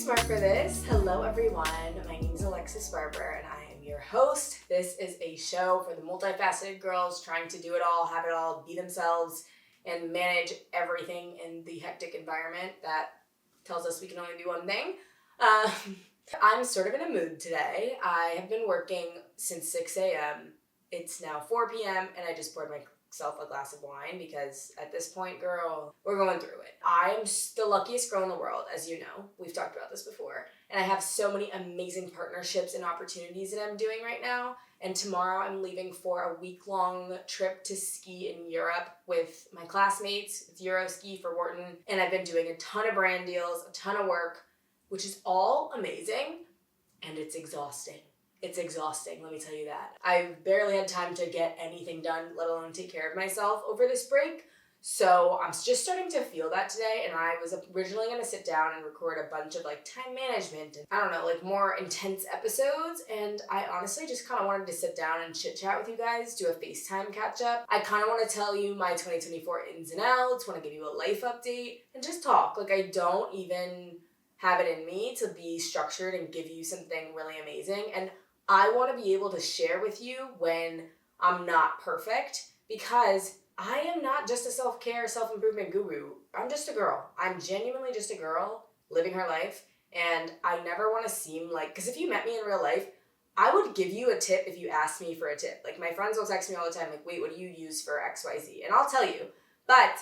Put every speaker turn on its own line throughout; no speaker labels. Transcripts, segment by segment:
smart for this. Hello everyone, my name is Alexis Barber and I am your host. This is a show for the multifaceted girls trying to do it all, have it all, be themselves, and manage everything in the hectic environment that tells us we can only do one thing. I'm sort of in a mood today. I have been working since 6 a.m. It's now 4 p.m. and I just poured myself a glass of wine because at this point, girl, we're going through it. I'm the luckiest girl in the world, as you know. We've talked about this before. And I have so many amazing partnerships and opportunities that I'm doing right now. And tomorrow I'm leaving for a week-long trip to ski in Europe with my classmates. It's Euro ski for Wharton. And I've been doing a ton of brand deals, a ton of work, which is all amazing. And it's exhausting. It's exhausting, let me tell you that. I've barely had time to get anything done, let alone take care of myself over this break. So I'm just starting to feel that today, and I was originally going to sit down and record a bunch of time management and more intense episodes, and I honestly just kind of wanted to sit down and chit chat with you guys, do a FaceTime catch up. I kind of want to tell you my 2024 ins and outs, want to give you a life update, and just talk. I don't even have it in me to be structured and give you something really amazing, and I want to be able to share with you when I'm not perfect, because I am not just a self-care, self-improvement guru. I'm just a girl. I'm genuinely just a girl living her life, and I never want to seem because if you met me in real life, I would give you a tip if you asked me for a tip. My friends will text me all the time, wait, what do you use for XYZ? And I'll tell you, but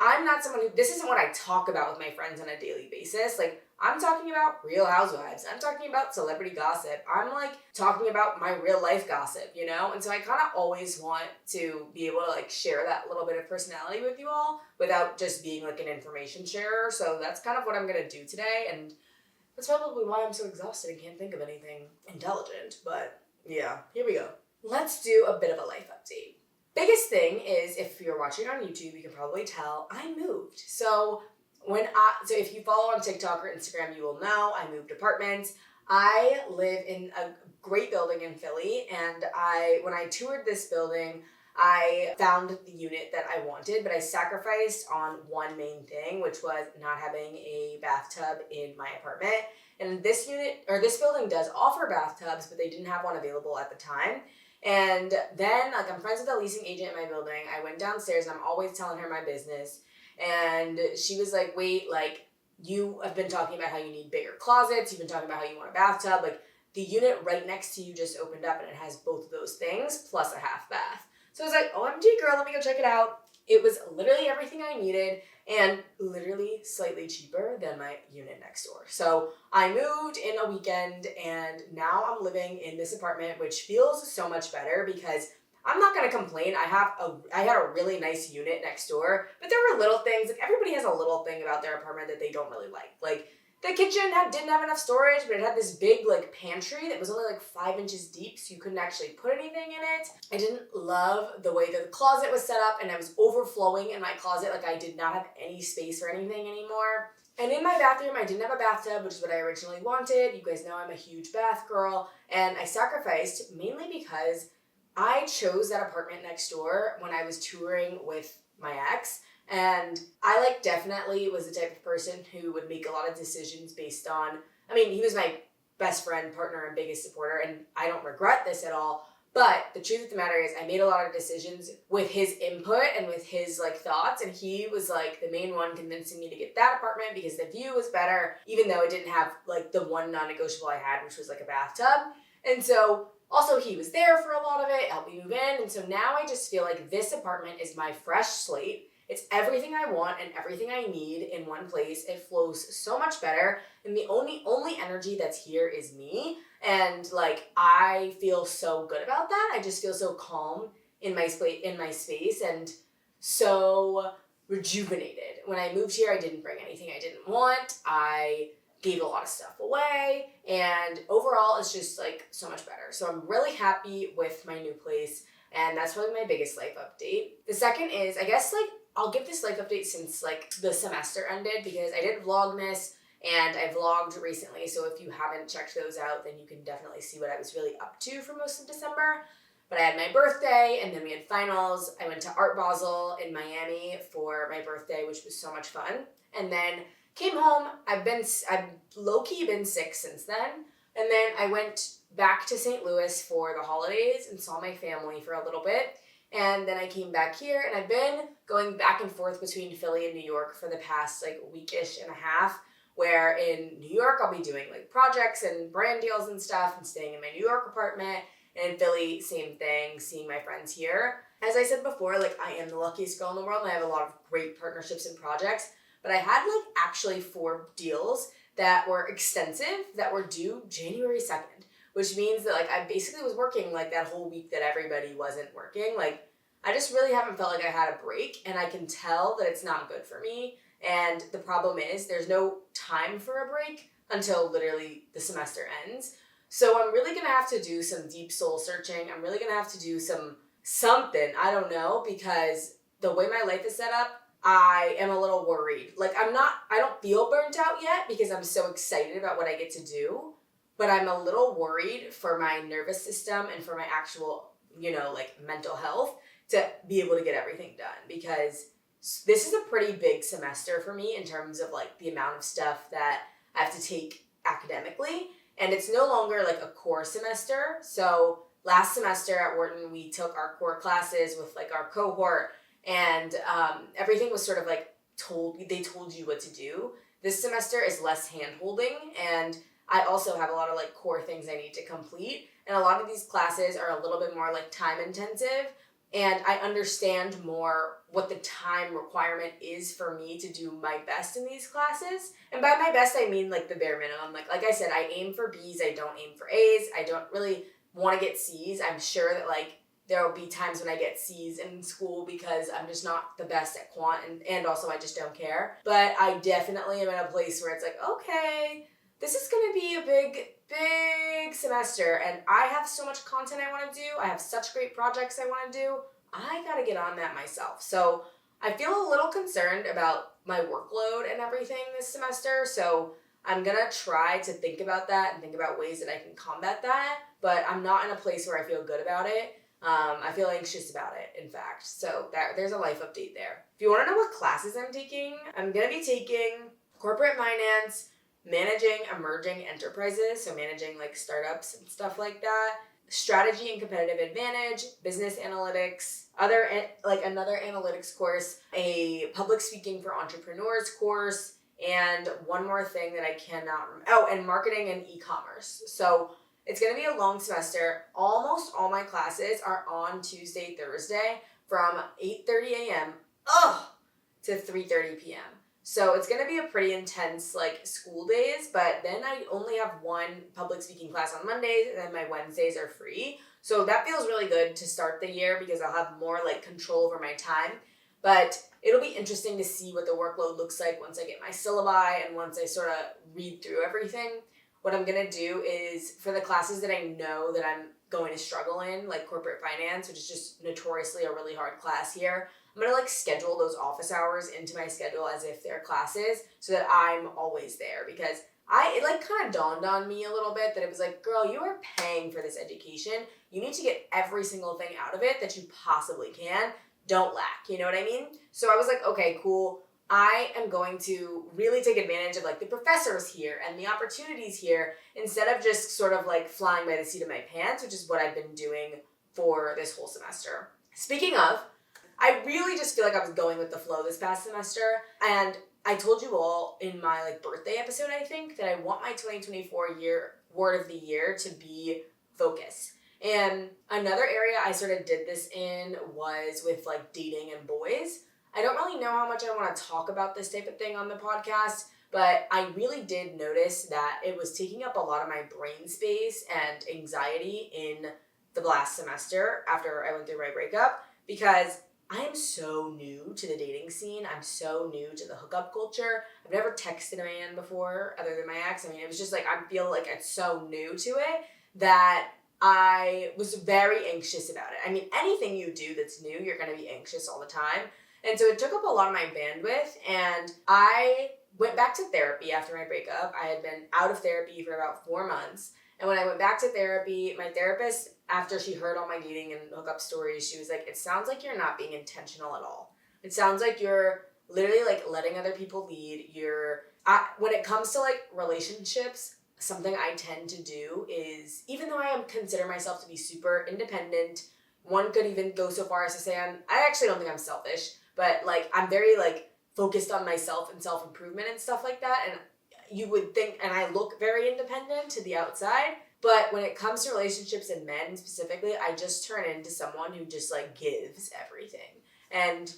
I'm not someone this isn't what I talk about with my friends on a daily basis. I'm talking about Real Housewives. I'm talking about celebrity gossip. I'm talking about my real life gossip, And so I kind of always want to be able to share that little bit of personality with you all without just being an information sharer. So that's kind of what I'm going to do today. And that's probably why I'm so exhausted and can't think of anything intelligent. But yeah, here we go. Let's do a bit of a life update. Biggest thing is, if you're watching on YouTube, you can probably tell I moved. So if you follow on TikTok or Instagram, you will know I moved apartments. I live in a great building in Philly, and when I toured this building, I found the unit that I wanted, but I sacrificed on one main thing, which was not having a bathtub in my apartment. And this building does offer bathtubs, but they didn't have one available at the time. And then, I'm friends with a leasing agent in my building. I went downstairs, and I'm always telling her my business. And she was wait, you have been talking about how you need bigger closets. You've been talking about how you want a bathtub. The unit right next to you just opened up, and it has both of those things, plus a half bath. So I was OMG, girl, let me go check it out. It was literally everything I needed, and literally slightly cheaper than my unit next door. So I moved in a weekend, and now I'm living in this apartment, which feels so much better because I'm not going to complain. I had a really nice unit next door, but there were little things. Everybody has a little thing about their apartment that they don't really like. The kitchen didn't have enough storage, but it had this big pantry that was only 5 inches deep, so you couldn't actually put anything in it. I didn't love the way that the closet was set up, and I was overflowing in my closet. I did not have any space for anything anymore. And in my bathroom, I didn't have a bathtub, which is what I originally wanted. You guys know I'm a huge bath girl, and I sacrificed mainly because I chose that apartment next door when I was touring with my ex, and I definitely was the type of person who would make a lot of decisions based on, he was my best friend, partner, and biggest supporter, and I don't regret this at all, but the truth of the matter is I made a lot of decisions with his input and with his thoughts, and he was the main one convincing me to get that apartment because the view was better, even though it didn't have the one non-negotiable I had, which was a bathtub. And so also, he was there for a lot of it, helped me move in, and so now I just feel this apartment is my fresh slate. It's everything I want and everything I need in one place. It flows so much better, and the only energy that's here is me, and I feel so good about that. I just feel so calm in my space, and so rejuvenated. When I moved here, I didn't bring anything I didn't want. I gave a lot of stuff away, and overall it's just so much better. So I'm really happy with my new place, and that's probably my biggest life update. The second is, I guess I'll give this life update since the semester ended, because I did Vlogmas and I vlogged recently, so if you haven't checked those out, then you can definitely see what I was really up to for most of December. But I had my birthday, and then we had finals. I went to Art Basel in Miami for my birthday, which was so much fun. And then Came home, I've low-key been sick since then, and then I went back to St. Louis for the holidays and saw my family for a little bit, and then I came back here, and I've been going back and forth between Philly and New York for the past like weekish and a half, where in New York I'll be doing like projects and brand deals and stuff and staying in my New York apartment, and in Philly, same thing, seeing my friends here. As I said before, like I am the luckiest girl in the world, and I have a lot of great partnerships and projects, but I had like actually 4 deals that were extensive that were due January 2nd, which means that like I basically was working like that whole week that everybody wasn't working. Like I just really haven't felt like I had a break, and I can tell that it's not good for me. And the problem is there's no time for a break until literally the semester ends. So I'm really going to have to do some deep soul searching. I'm really going to have to do something, I don't know, because the way my life is set up, I am a little worried. Like I don't feel burnt out yet because I'm so excited about what I get to do, but I'm a little worried for my nervous system and for my actual, like mental health to be able to get everything done, because this is a pretty big semester for me in terms of like the amount of stuff that I have to take academically, and it's no longer like a core semester. So last semester at Wharton, we took our core classes with like our cohort, and everything was sort of like they told you what to do. This semester is less hand-holding, and I also have a lot of like core things I need to complete, and a lot of these classes are a little bit more like time intensive, and I understand more what the time requirement is for me to do my best in these classes. And by my best, I mean like the bare minimum. Like I said, I aim for B's, I don't aim for A's. I don't really want to get C's. I'm sure that like there will be times when I get C's in school because I'm just not the best at quant, and also I just don't care. But I definitely am in a place where it's like, okay, this is going to be a big semester, and I have so much content I want to do. I have such great projects I want to do. I got to get on that myself. So I feel a little concerned about my workload and everything this semester. So I'm going to try to think about that and think about ways that I can combat that. But I'm not in a place where I feel good about it. I feel anxious about it, in fact. So there's a life update there. If you want to know what classes I'm taking, I'm going to be taking corporate finance, managing emerging enterprises, so managing like startups and stuff like that, strategy and competitive advantage, business analytics, another analytics course, a public speaking for entrepreneurs course, and one more thing that I cannot remember. Oh, and marketing and e-commerce. So it's going to be a long semester. Almost all my classes are on Tuesday, Thursday from 8:30 a.m. To 3:30 p.m. So it's going to be a pretty intense like school days, but then I only have one public speaking class on Mondays, and then my Wednesdays are free. So that feels really good to start the year because I'll have more like control over my time. But it'll be interesting to see what the workload looks like once I get my syllabi and once I sort of read through everything. What I'm going to do is, for the classes that I know that I'm going to struggle in, like corporate finance, which is just notoriously a really hard class here, I'm going to like schedule those office hours into my schedule as if they're classes so that I'm always there, because it like kind of dawned on me a little bit that it was like, girl, you are paying for this education. You need to get every single thing out of it that you possibly can. Don't lack, you know what I mean? So I was like, okay, cool. I am going to really take advantage of like the professors here and the opportunities here instead of just sort of like flying by the seat of my pants, which is what I've been doing for this whole semester. Speaking of, I really just feel like I was going with the flow this past semester, and I told you all in my like birthday episode, I think, that I want my 2024 word of the year to be focus. And another area I sort of did this in was with like dating and boys. I don't really know how much I want to talk about this type of thing on the podcast, but I really did notice that it was taking up a lot of my brain space and anxiety in the last semester after I went through my breakup, because I am so new to the dating scene. I'm so new to the hookup culture. I've never texted a man before other than my ex. I mean, it was just like, I feel like it's so new to it that I was very anxious about it. I mean, anything you do that's new, you're going to be anxious all the time. And so it took up a lot of my bandwidth, and I went back to therapy after my breakup. I had been out of therapy for about 4 months. And when I went back to therapy, my therapist, after she heard all my dating and hookup stories, she was like, it sounds like you're not being intentional at all. It sounds like you're literally like letting other people lead. You're when it comes to like relationships, something I tend to do is, even though I consider myself to be super independent, one could even go so far as to say I actually don't think I'm selfish, but like I'm very like focused on myself and self-improvement and stuff like that. And you would think, and I look very independent to the outside, but when it comes to relationships and men specifically, I just turn into someone who just like gives everything. And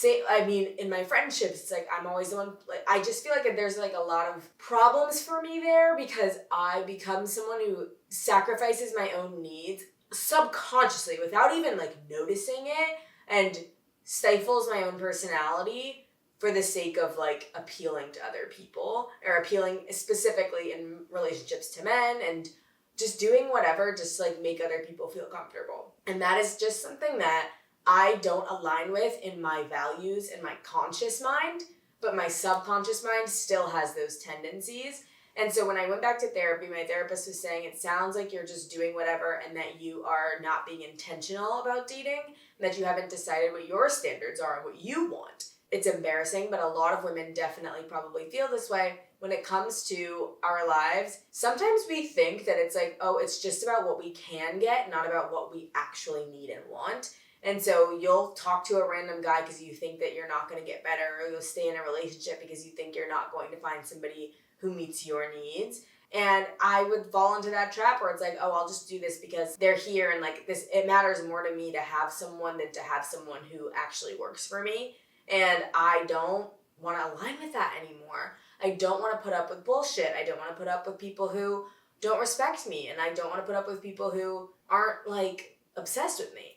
in my friendships, it's like I'm always the one, like I just feel like there's like a lot of problems for me there because I become someone who sacrifices my own needs subconsciously without even like noticing it, and stifles my own personality for the sake of like appealing to other people, or appealing specifically in relationships to men, and just doing whatever just like make other people feel comfortable. And that is just something that I don't align with in my values in my conscious mind, but my subconscious mind still has those tendencies. And so when I went back to therapy, my therapist was saying, it sounds like you're just doing whatever and that you are not being intentional about dating, and that you haven't decided what your standards are and what you want. It's embarrassing, but a lot of women definitely probably feel this way when it comes to our lives. Sometimes we think that it's like, oh, it's just about what we can get, not about what we actually need and want. And so you'll talk to a random guy because you think that you're not going to get better, or you'll stay in a relationship because you think you're not going to find somebody who meets your needs. And I would fall into that trap where it's like, oh, I'll just do this because they're here, and like this, it matters more to me to have someone than to have someone who actually works for me. And I don't want to align with that anymore. I don't want to put up with bullshit. I don't want to put up with people who don't respect me, and I don't want to put up with people who aren't like obsessed with me.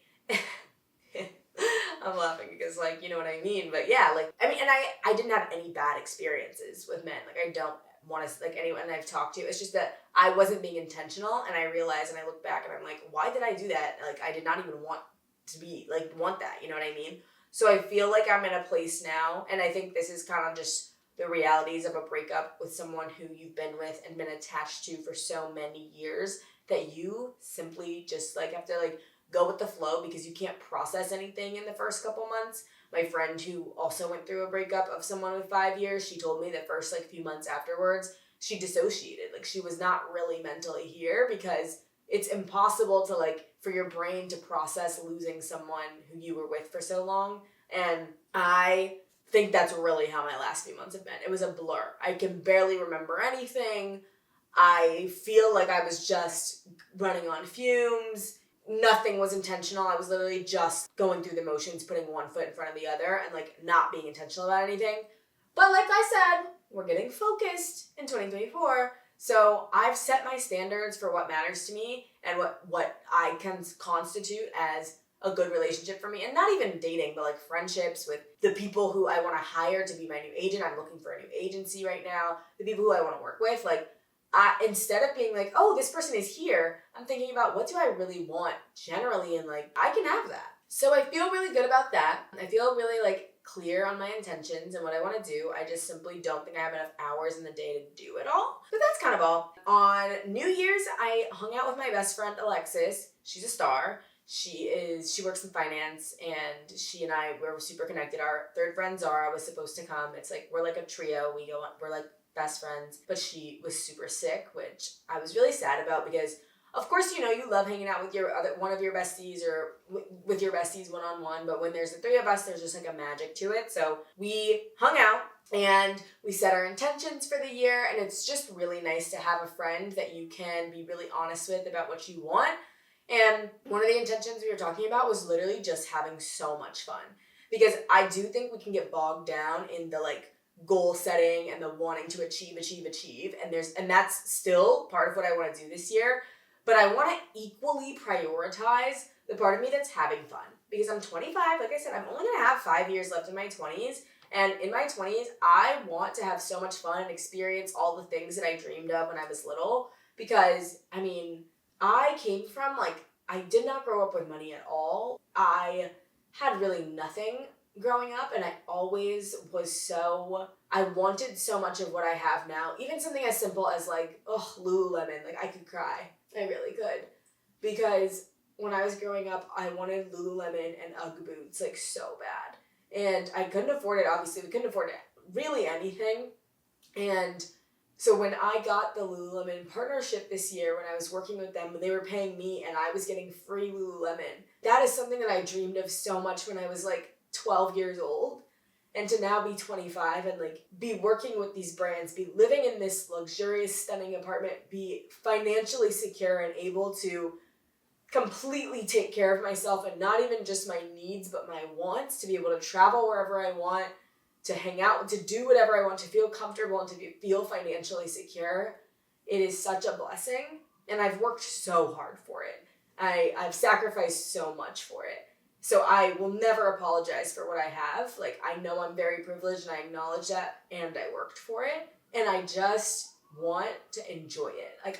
I'm laughing because, like, you know what I mean? But yeah, like, I mean, and I didn't have any bad experiences with men. Like, I don't want to, like, anyone I've talked to, it's just that I wasn't being intentional, and I realized, and I look back, and I'm like, why did I do that? Like, I did not even want to be, like, want that, you know what I mean? So I feel like I'm in a place now, and I think this is kind of just the realities of a breakup with someone who you've been with and been attached to for so many years, that you simply just, like, have to, like, go with the flow because you can't process anything in the first couple months. My friend who also went through a breakup of someone with 5 years, she told me the first like few months afterwards, she dissociated. Like she was not really mentally here because it's impossible to like for your brain to process losing someone who you were with for so long. And I think that's really how my last few months have been. It was a blur. I can barely remember anything. I feel like I was just running on fumes. Nothing was intentional. I was literally just going through the motions, putting one foot in front of the other, and like not being intentional about anything. But like I said, we're getting focused in 2024. So I've set my standards for what matters to me and what I can constitute as a good relationship for me. And not even dating, but like friendships with the people who I want to hire to be my new agent. I'm looking for a new agency right now. The people who I want to work with, like, instead of being like, oh, this person is here, I'm thinking about what do I really want generally, and like, I can have that. So I feel really good about that. I feel really like clear on my intentions and what I want to do. I just simply don't think I have enough hours in the day to do it all. But that's kind of all. On New Year's, I hung out with my best friend, Alexis. She's a star. She works in finance, and she and I were super connected. Our third friend, Zara, was supposed to come. It's like, we're like a trio. We're like best friends, but she was super sick, which I was really sad about because, of course, you know, you love hanging out with one of your besties or with your besties one-on-one, but when there's the three of us, there's just like a magic to it. So we hung out and we set our intentions for the year, and it's just really nice to have a friend that you can be really honest with about what you want. And one of the intentions we were talking about was literally just having so much fun, because I do think we can get bogged down in the like goal setting and the wanting to achieve, and that's still part of what I want to do this year, but I want to equally prioritize the part of me that's having fun, because I'm 25. Like I said, I'm only gonna have 5 years left in my 20s, and in my 20s I want to have so much fun and experience all the things that I dreamed of when I was little, because I mean, I came from like, I did not grow up with money at all. I had really nothing growing up, and I always I wanted so much of what I have now. Even something as simple as like, Lululemon, like I could cry. I really could. Because when I was growing up, I wanted Lululemon and Ugg boots like so bad. And I couldn't afford it, obviously. We couldn't afford it, really anything. And so when I got the Lululemon partnership this year, when I was working with them, they were paying me and I was getting free Lululemon. That is something that I dreamed of so much when I was like 12 years old. And to now be 25 and like be working with these brands, be living in this luxurious, stunning apartment, be financially secure and able to completely take care of myself, and not even just my needs, but my wants, to be able to travel wherever I want, to hang out, to do whatever I want, to feel comfortable and to feel financially secure. It is such a blessing, and I've worked so hard for it. I've sacrificed so much for it. So I will never apologize for what I have. Like, I know I'm very privileged and I acknowledge that, and I worked for it, and I just want to enjoy it. Like,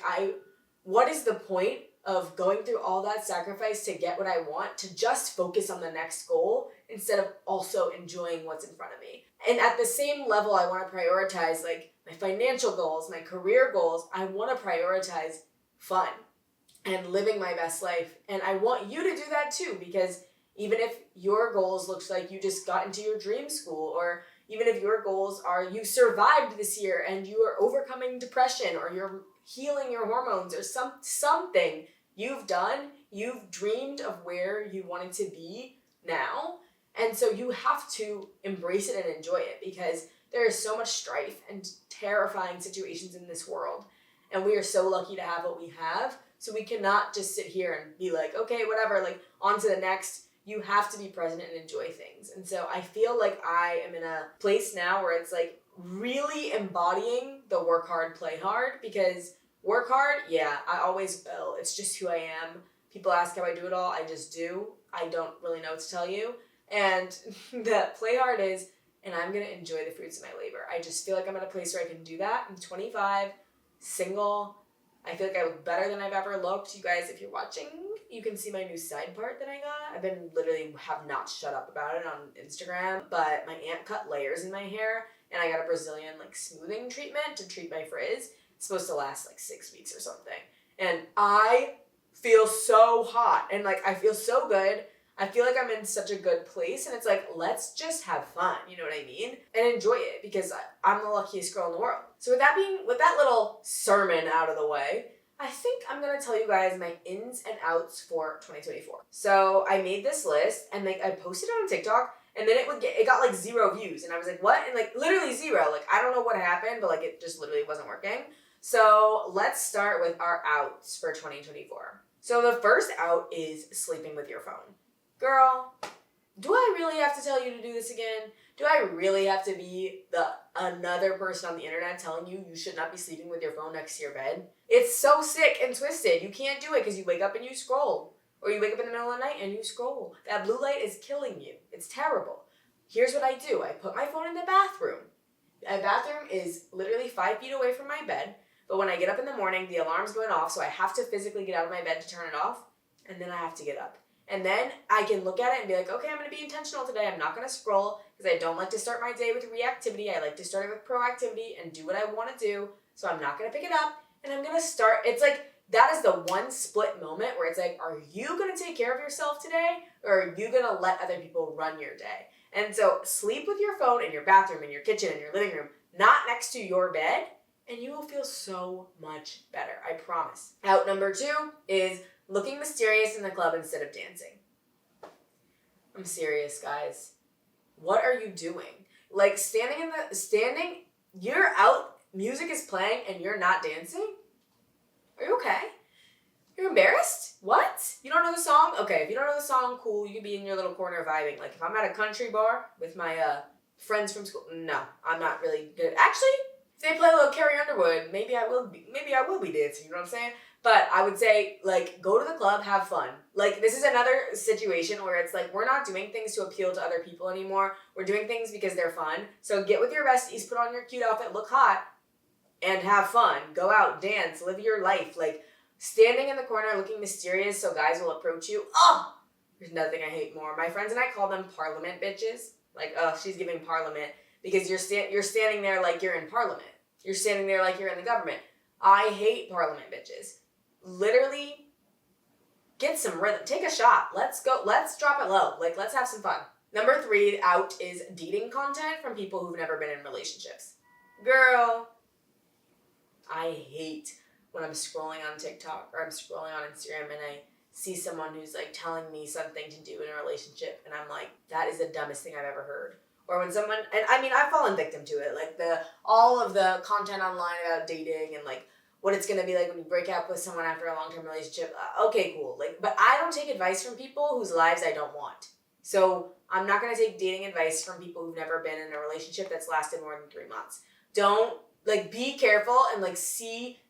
what is the point of going through all that sacrifice to get what I want, to just focus on the next goal instead of also enjoying what's in front of me? And at the same level, I want to prioritize like my financial goals, my career goals. I want to prioritize fun and living my best life. And I want you to do that too, because even if your goals looks like you just got into your dream school, or even if your goals are you survived this year and you are overcoming depression, or you're healing your hormones, or something you've done, you've dreamed of where you wanted to be now. And so you have to embrace it and enjoy it, because there is so much strife and terrifying situations in this world. And we are so lucky to have what we have. So we cannot just sit here and be like, okay, whatever, like on to the next. You have to be present and enjoy things. And so I feel like I am in a place now where it's like really embodying the work hard, play hard, because work hard, yeah, I always will. It's just who I am. People ask how I do it all. I just do. I don't really know what to tell you. And the play hard is, and I'm going to enjoy the fruits of my labor. I just feel like I'm at a place where I can do that. I'm 25, single. I feel like I look better than I've ever looked. You guys, if you're watching, you can see my new side part that I got. I've been literally have not shut up about it on Instagram, but my aunt cut layers in my hair, and I got a Brazilian like smoothing treatment to treat my frizz. It's supposed to last like 6 weeks or something. And I feel so hot, and like I feel so good. I feel like I'm in such a good place, and it's like, let's just have fun, you know what I mean? And enjoy it, because I'm the luckiest girl in the world. So with that little sermon out of the way, I think I'm going to tell you guys my ins and outs for 2024. So I made this list, and like I posted it on TikTok, and then it got like 0 views, and I was like, what? And like literally 0. Like I don't know what happened, but like it just literally wasn't working. So let's start with our outs for 2024. So the first out is sleeping with your phone. Girl, do I really have to tell you to do this again? Do I really have to be another person on the internet telling you should not be sleeping with your phone next to your bed? It's so sick and twisted. You can't do it because you wake up and you scroll. Or you wake up in the middle of the night and you scroll. That blue light is killing you. It's terrible. Here's what I do. I put my phone in the bathroom. My bathroom is literally 5 feet away from my bed. But when I get up in the morning, the alarm's going off, so I have to physically get out of my bed to turn it off. And then I have to get up. And then I can look at it and be like, okay, I'm going to be intentional today. I'm not going to scroll, because I don't like to start my day with reactivity. I like to start it with proactivity and do what I want to do. So I'm not going to pick it up, and I'm going to start. It's like, that is the one split moment where it's like, are you going to take care of yourself today, or are you going to let other people run your day? And so sleep with your phone in your bathroom, in your kitchen, in your living room, not next to your bed, and you will feel so much better. I promise. Out number 2 is looking mysterious in the club instead of dancing. I'm serious, guys. What are you doing? Like you're out, music is playing, and you're not dancing? Are you okay? You're embarrassed? What? You don't know the song? Okay, if you don't know the song, cool, you can be in your little corner vibing. Like if I'm at a country bar with my friends from school, no, I'm not really good. Actually, if they play a little Carrie Underwood, maybe I will be dancing, you know what I'm saying? But I would say, like, go to the club, have fun. Like, this is another situation where it's like, we're not doing things to appeal to other people anymore. We're doing things because they're fun. So get with your besties, put on your cute outfit, look hot, and have fun. Go out, dance, live your life. Like, standing in the corner looking mysterious so guys will approach you. Oh, there's nothing I hate more. My friends and I call them parliament bitches. Like, oh, she's giving parliament. Because you're standing there like you're in parliament. You're standing there like you're in the government. I hate parliament bitches. Literally, get some rhythm. Take a shot. Let's go. Let's drop it low. Like, let's have some fun. Number 3 out is dating content from people who've never been in relationships. Girl, I hate when I'm scrolling on TikTok or I'm scrolling on Instagram and I see someone who's like telling me something to do in a relationship and I'm like, that is the dumbest thing I've ever heard. Or when someone, and I mean, I've fallen victim to it, like all of the content online about dating and like what it's gonna be like when you break up with someone after a long-term relationship. Okay, cool. Like, but I don't take advice from people whose lives I don't want. So I'm not gonna take dating advice from people who've never been in a relationship that's lasted more than 3 months. Don't, like, be careful and like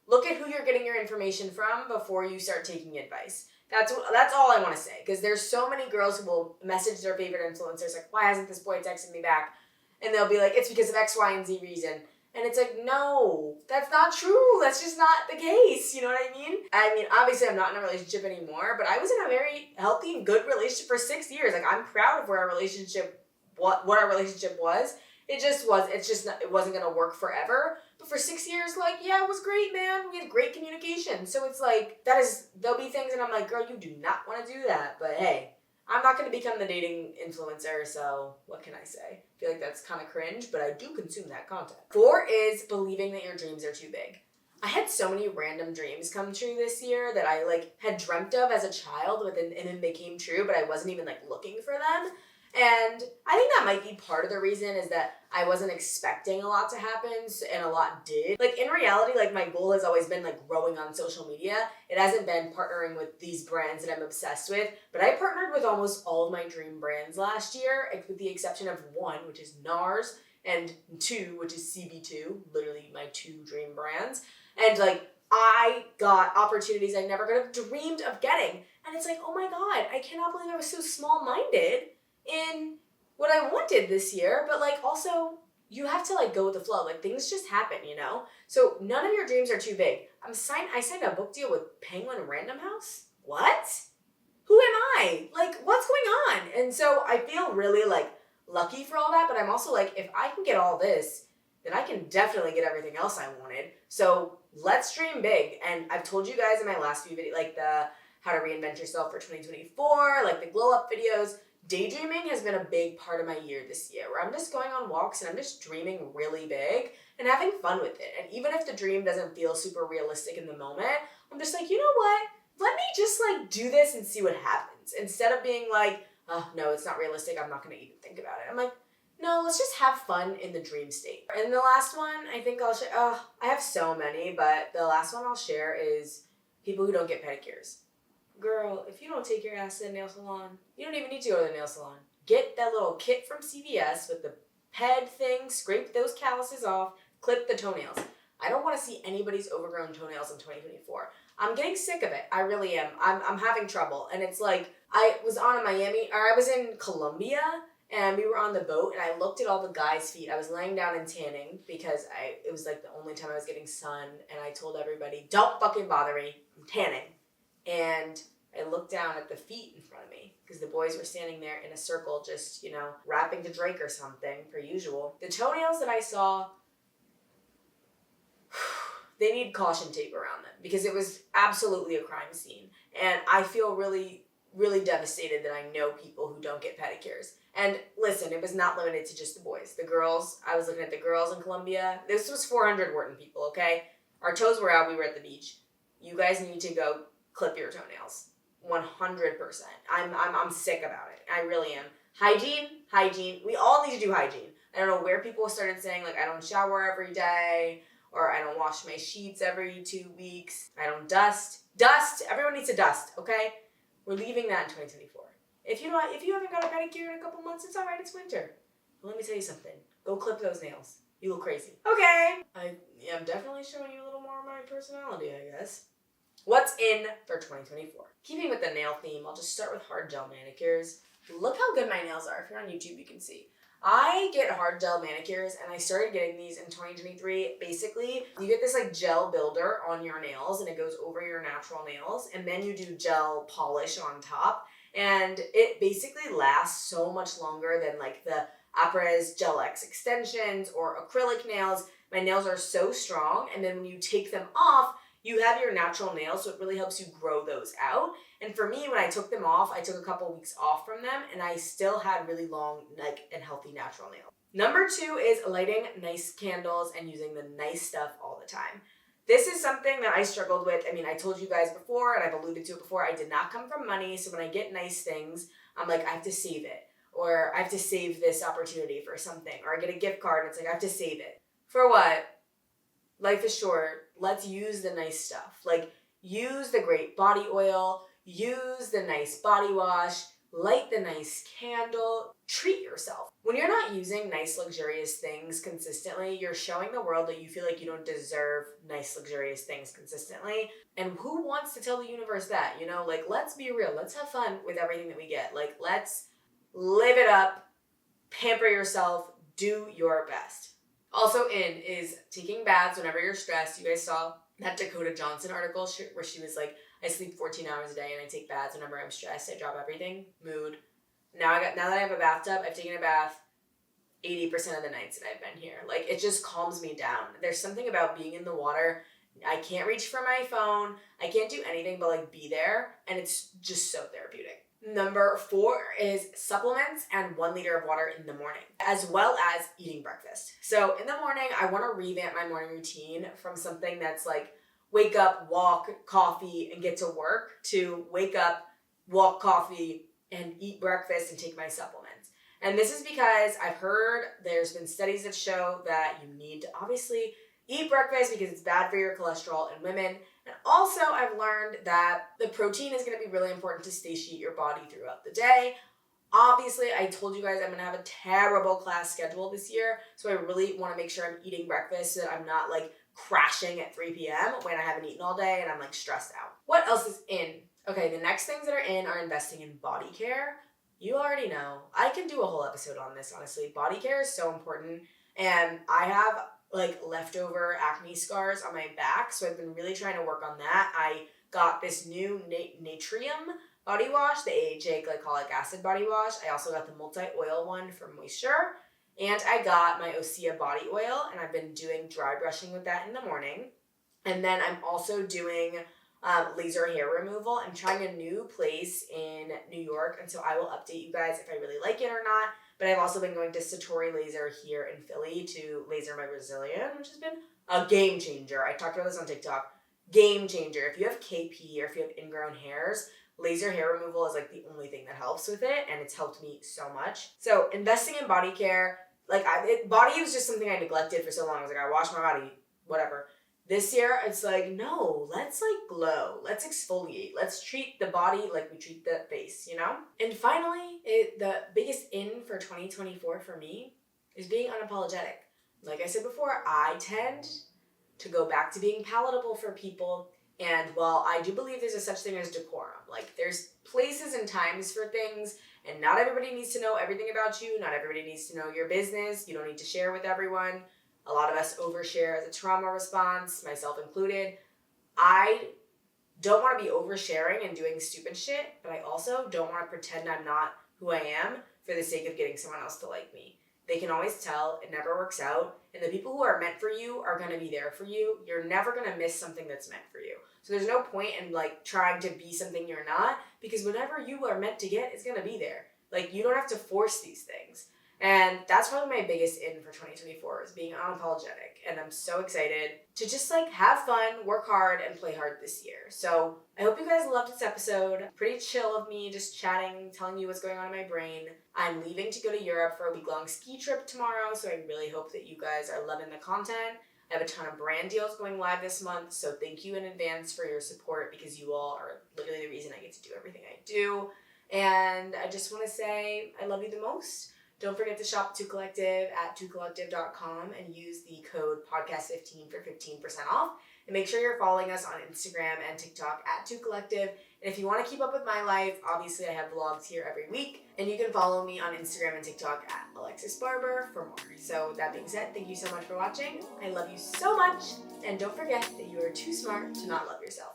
look at who you're getting your information from before you start taking advice. That's all I want to say, because there's so many girls who will message their favorite influencers like, why hasn't this boy texted me back? And they'll be like, it's because of X, Y, and Z reason. And it's like, no, that's not true. That's just not the case. You know what I mean? I mean, obviously I'm not in a relationship anymore, but I was in a very healthy and good relationship for 6 years. Like, I'm proud of where our relationship, what our relationship was. It wasn't going to work forever. But for 6 years, like, yeah, it was great, man. We had great communication. So it's like, there'll be things and I'm like, girl, you do not want to do that. But hey, I'm not going to become the dating influencer, so what can I say? I feel like that's kind of cringe, but I do consume that content. 4 is believing that your dreams are too big. I had so many random dreams come true this year that I like had dreamt of as a child, and then they came true, but I wasn't even like looking for them. And I think that might be part of the reason is that I wasn't expecting a lot to happen, and a lot did. Like, in reality, like, my goal has always been, like, growing on social media. It hasn't been partnering with these brands that I'm obsessed with, but I partnered with almost all of my dream brands last year, with the exception of 1, which is NARS, and 2, which is CB2, literally my 2 dream brands. And, like, I got opportunities I never could have dreamed of getting. And it's like, oh my God, I cannot believe I was so small-minded in what I wanted this year, but like also you have to like go with the flow. Like, things just happen, you know? So none of your dreams are too big. I signed a book deal with Penguin Random House. What? Who am I? Like, what's going on? And so I feel really like lucky for all that, but I'm also like, if I can get all this, then I can definitely get everything else I wanted. So let's dream big. And I've told you guys in my last few videos, like the how to reinvent yourself for 2024, like the glow up videos. Daydreaming has been a big part of my year this year, where I'm just going on walks and I'm just dreaming really big and having fun with it. And even if the dream doesn't feel super realistic in the moment, I'm just like, you know what? Let me just like do this and see what happens. Instead of being like, oh no, it's not realistic, I'm not gonna even think about it. I'm like, no, let's just have fun in the dream state. And the last one, I think I'll share, I have so many, but the last one I'll share is people who don't get pedicures. Girl, if you don't take your ass to the nail salon, you don't even need to go to the nail salon. Get that little kit from CVS with the ped thing, scrape those calluses off, clip the toenails. I don't want to see anybody's overgrown toenails in 2024. I'm getting sick of it. I really am. I'm having trouble. And it's like, I was in Colombia, and we were on the boat, and I looked at all the guys' feet. I was laying down and tanning because it was like the only time I was getting sun, and I told everybody, don't fucking bother me, I'm tanning. And I looked down at the feet in front of me because the boys were standing there in a circle just, you know, rapping to Drake or something, per usual. The toenails that I saw, they need caution tape around them because it was absolutely a crime scene. And I feel really, really devastated that I know people who don't get pedicures. And listen, it was not limited to just the boys. The girls, I was looking at the girls in Colombia. This was 400 Wharton people, okay? Our toes were out, we were at the beach. You guys need to go clip your toenails. 100%. I'm sick about it. I really am. Hygiene. We all need to do hygiene. I don't know where people started saying, like, I don't shower every day, or I don't wash my sheets every 2 weeks. I don't dust. Everyone needs to dust, okay? We're leaving that in 2024. If you haven't got a pedicure in a couple months, it's all right. It's winter. But let me tell you something. Go clip those nails. You look crazy. Okay. I'm definitely showing you a little more of my personality, I guess. What's in for 2024? Keeping with the nail theme, I'll just start with hard gel manicures. Look how good my nails are. If you're on YouTube, you can see. I get hard gel manicures, and I started getting these in 2023. Basically, you get this like gel builder on your nails, and it goes over your natural nails, and then you do gel polish on top, and it basically lasts so much longer than like the Aprez Gel X extensions or acrylic nails. My nails are so strong, and then when you take them off, you have your natural nails, so it really helps you grow those out. And for me, when I took them off, I took a couple weeks off from them, and I still had really long, like, and healthy natural nails. Number 2 is lighting nice candles and using the nice stuff all the time. This is something that I struggled with. I mean, I told you guys before, and I've alluded to it before, I did not come from money, so when I get nice things, I'm like, I have to save it. Or I have to save this opportunity for something. Or I get a gift card, and it's like, I have to save it. For what? Life is short. Let's use the nice stuff. Like, use the great body oil, use the nice body wash, light the nice candle, treat yourself. When you're not using nice, luxurious things consistently, you're showing the world that you feel like you don't deserve nice, luxurious things consistently. And who wants to tell the universe that? You know, like, let's be real. Let's have fun with everything that we get. Like, let's live it up, pamper yourself, do your best. Also in is taking baths whenever you're stressed. You guys saw that Dakota Johnson article where she was like, I sleep 14 hours a day and I take baths whenever I'm stressed. I drop everything. Mood. Now that I have a bathtub, I've taken a bath 80% of the nights that I've been here. Like, it just calms me down. There's something about being in the water. I can't reach for my phone. I can't do anything but like be there. And it's just so therapeutic. Number 4 is supplements and 1 liter of water in the morning, as well as eating breakfast. So in the morning, I want to revamp my morning routine from something that's like wake up, walk, coffee, and get to work to wake up, walk, coffee, and eat breakfast and take my supplements. And this is because I've heard there's been studies that show that you need to obviously eat breakfast because it's bad for your cholesterol in women. And also I've learned that the protein is going to be really important to satiate your body throughout the day. Obviously, I told you guys I'm going to have a terrible class schedule this year, so I really want to make sure I'm eating breakfast so that I'm not like crashing at 3 p.m. when I haven't eaten all day and I'm like stressed out. What else is in? Okay, the next things that are in are investing in body care. You already know. I can do a whole episode on this, honestly. Body care is so important, and I have like leftover acne scars on my back, so I've been really trying to work on that. I got this new Naturium body wash, the AHA Glycolic acid body wash. I also got the multi-oil one for moisture, and I got my Osea body oil, and I've been doing dry brushing with that in the morning. And then I'm also doing laser hair removal. I'm trying a new place in New York, and so I will update you guys if I really like it or not. But I've also been going to Satori Laser here in Philly to laser my Brazilian, which has been a game changer. I talked about this on TikTok. Game changer. If you have KP or if you have ingrown hairs, laser hair removal is like the only thing that helps with it, and it's helped me so much. So investing in body care, like body was just something I neglected for so long. I was like, I wash my body, whatever. This year, it's like, no, let's like glow. Let's exfoliate. Let's treat the body like we treat the face, you know? And finally, the biggest in for 2024 for me is being unapologetic. Like I said before, I tend to go back to being palatable for people. And while I do believe there's a such thing as decorum, like there's places and times for things, and not everybody needs to know everything about you. Not everybody needs to know your business. You don't need to share with everyone. A lot of us overshare as a trauma response, myself included. I don't want to be oversharing and doing stupid shit, but I also don't want to pretend I'm not who I am for the sake of getting someone else to like me. They can always tell it never works out, and the people who are meant for you are going to be there for you. You're never going to miss something that's meant for you. So there's no point in like trying to be something you're not, because whatever you are meant to get is going to be there. Like, you don't have to force these things. And that's probably my biggest in for 2024 is being unapologetic. And I'm so excited to just like have fun, work hard, and play hard this year. So I hope you guys loved this episode. Pretty chill of me just chatting, telling you what's going on in my brain. I'm leaving to go to Europe for a week-long ski trip tomorrow, so I really hope that you guys are loving the content. I have a ton of brand deals going live this month, so thank you in advance for your support, because you all are literally the reason I get to do everything I do. And I just want to say I love you the most. Don't forget to shop 2 Collective at 2collective.com and use the code podcast15 for 15% off. And make sure you're following us on Instagram and TikTok at 2 Collective. And if you want to keep up with my life, obviously I have vlogs here every week. And you can follow me on Instagram and TikTok at Alexis Barber for more. So that being said, thank you so much for watching. I love you so much. And don't forget that you are too smart to not love yourself.